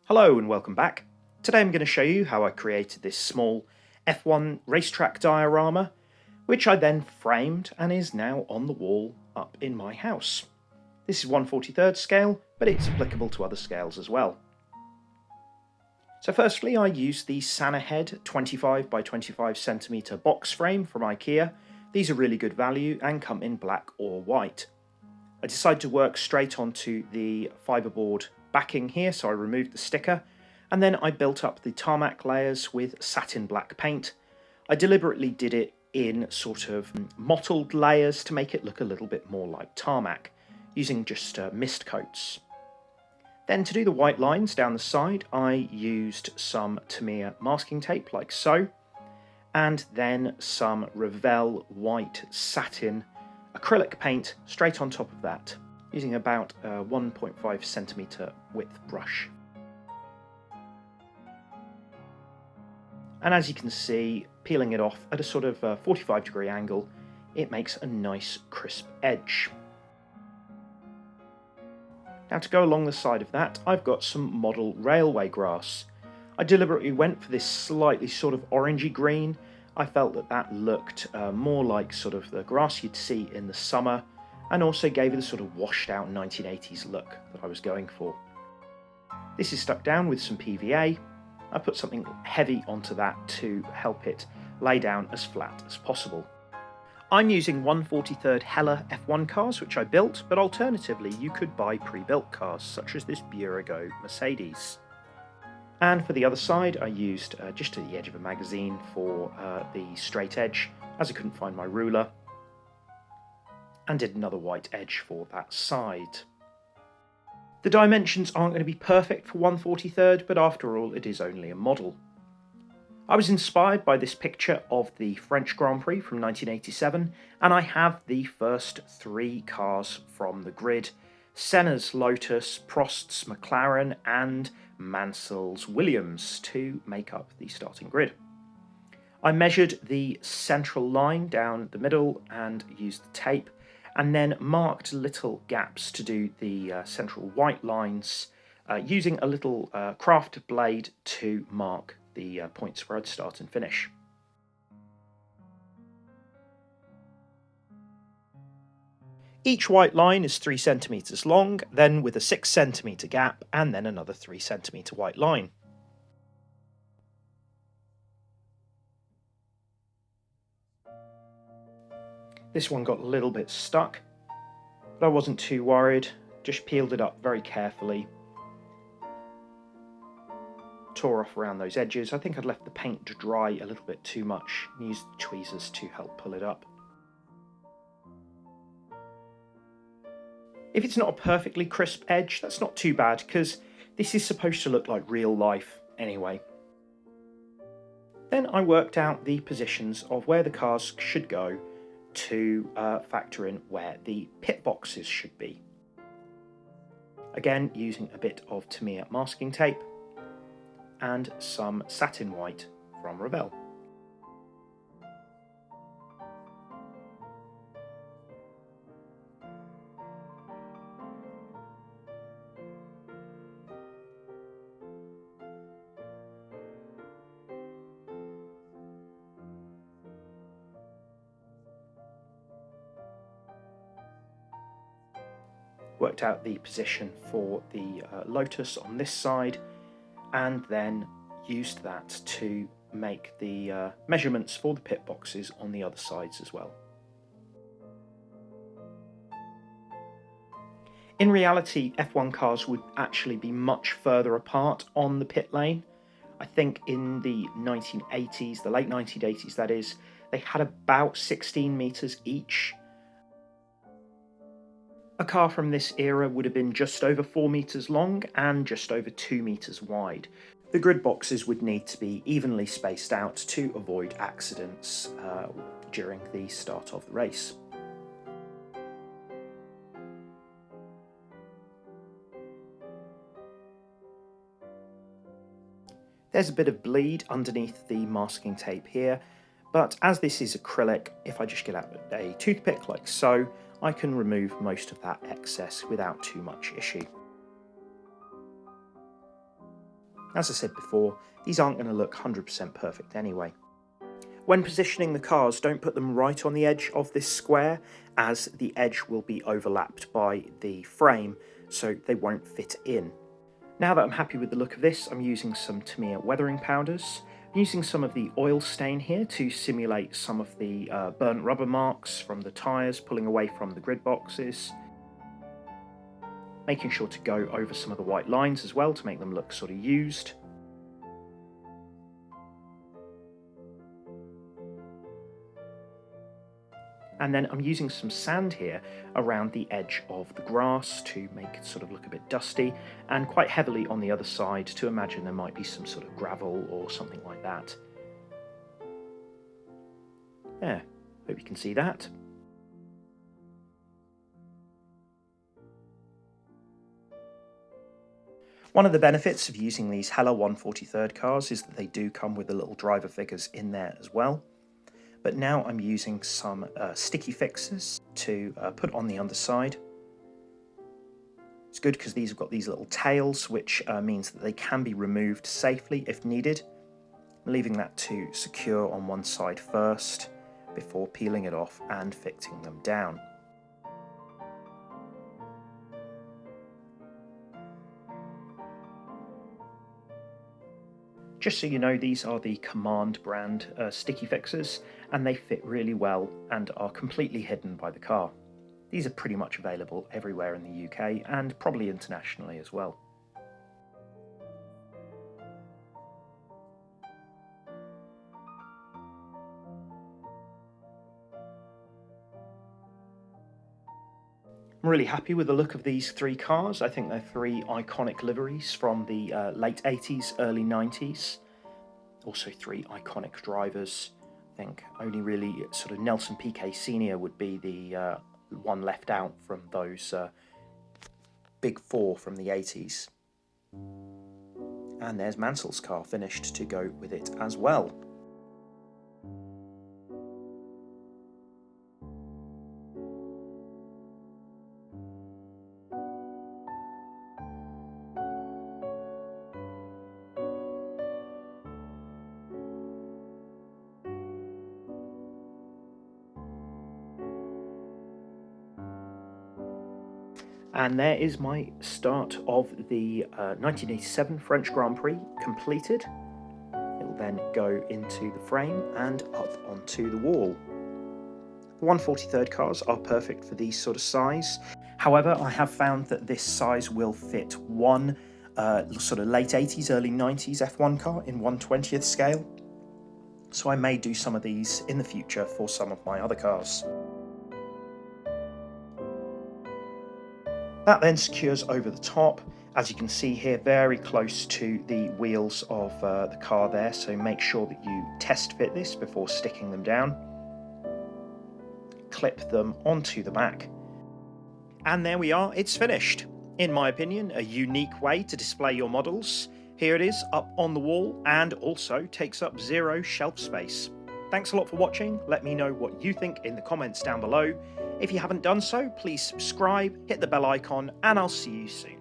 Hello and welcome back. Today I'm going to show you how I created this small F1 racetrack diorama, which I then framed and is now on the wall up in my house. This is 1/43 scale, but it's applicable to other scales as well. So firstly, I used the Senna head 25 by 25 centimeter box frame from IKEA. These are really good value and come in black or white. I decided to work straight onto the fiberboard backing here, so I removed the sticker, and then I built up the tarmac layers with satin black paint. I deliberately did it in sort of mottled layers to make it look a little bit more like tarmac, using just mist coats. Then to do the white lines down the side, I used some Tamiya masking tape like so, and then some Revell white satin acrylic paint straight on top of that, using about a 1.5 centimeter width brush. And as you can see, peeling it off at a sort of 45-degree angle, it makes a nice crisp edge. Now to go along the side of that, I've got some model railway grass. I deliberately went for this slightly sort of orangey green. I felt that that looked more like sort of the grass you'd see in the summer, and also gave it a sort of washed out 1980s look that I was going for. This is stuck down with some PVA. I put something heavy onto that to help it lay down as flat as possible. I'm using 1/43 Hella F1 cars which I built, but alternatively you could buy pre-built cars such as this Burago Mercedes. And for the other side I used just to the edge of a magazine for the straight edge, as I couldn't find my ruler, and did another white edge for that side. The dimensions aren't going to be perfect for 1/43, but after all it is only a model. I was inspired by this picture of the French Grand Prix from 1987, and I have the first three cars from the grid: Senna's Lotus, Prost's McLaren and Mansell's Williams to make up the starting grid. I measured the central line down the middle and used the tape, and then marked little gaps to do the central white lines, using a little craft blade to mark the points where I'd start and finish. Each white line is 3 centimeters long, then with a 6 centimeter gap, and then another 3 centimeter white line. This one got a little bit stuck, but I wasn't too worried, just peeled it up very carefully. Tore off around those edges. I think I'd left the paint to dry a little bit too much, and used tweezers to help pull it up. If it's not a perfectly crisp edge, that's not too bad, because this is supposed to look like real life anyway. Then I worked out the positions of where the cars should go to factor in where the pit boxes should be. Again, using a bit of Tamiya masking tape and some satin white from Revell. Worked out the position for the Lotus on this side, and then used that to make the measurements for the pit boxes on the other sides as well. In reality, F1 cars would actually be much further apart on the pit lane. I think in the 1980s, the late 1980s that is, they had about 16 meters each. A car from this era would have been just over 4 meters long and just over 2 meters wide. The grid boxes would need to be evenly spaced out to avoid accidents during the start of the race. There's a bit of bleed underneath the masking tape here, but as this is acrylic, if I just get out a toothpick like so, I can remove most of that excess without too much issue. As I said before, these aren't going to look 100% perfect anyway. When positioning the cars, don't put them right on the edge of this square, as the edge will be overlapped by the frame, so they won't fit in. Now that I'm happy with the look of this, I'm using some Tamiya weathering powders. I'm using some of the oil stain here to simulate some of the burnt rubber marks from the tyres pulling away from the grid boxes. Making sure to go over some of the white lines as well to make them look sort of used. And then I'm using some sand here around the edge of the grass to make it sort of look a bit dusty, and quite heavily on the other side to imagine there might be some sort of gravel or something like that. There, hope you can see that. One of the benefits of using these Hella 1/43 cars is that they do come with the little driver figures in there as well. But now I'm using some sticky fixes to put on the underside. It's good because these have got these little tails, which means that they can be removed safely if needed. I'm leaving that to secure on one side first before peeling it off and fixing them down. Just so you know, these are the Command brand sticky fixers, and they fit really well and are completely hidden by the car. These are pretty much available everywhere in the UK and probably internationally as well. I'm really happy with the look of these three cars. I think they're three iconic liveries from the late 80s, early 90s. Also three iconic drivers. I think only really sort of Nelson Piquet Sr. would be the one left out from those big four from the 80s. And there's Mansell's car finished to go with it as well. And there is my start of the 1987 French Grand Prix completed. It will then go into the frame and up onto the wall. The 1/43 cars are perfect for these sort of size. However, I have found that this size will fit one sort of late 80s, early 90s F1 car in 1/20th scale. So I may do some of these in the future for some of my other cars. That then secures over the top, as you can see here, very close to the wheels of the car there, so make sure that you test fit this before sticking them down. Clip them onto the back. And there we are, it's finished. In my opinion, a unique way to display your models. Here it is up on the wall and also takes up zero shelf space. Thanks a lot for watching. Let me know what you think in the comments down below. If you haven't done so, please subscribe, hit the bell icon, and I'll see you soon.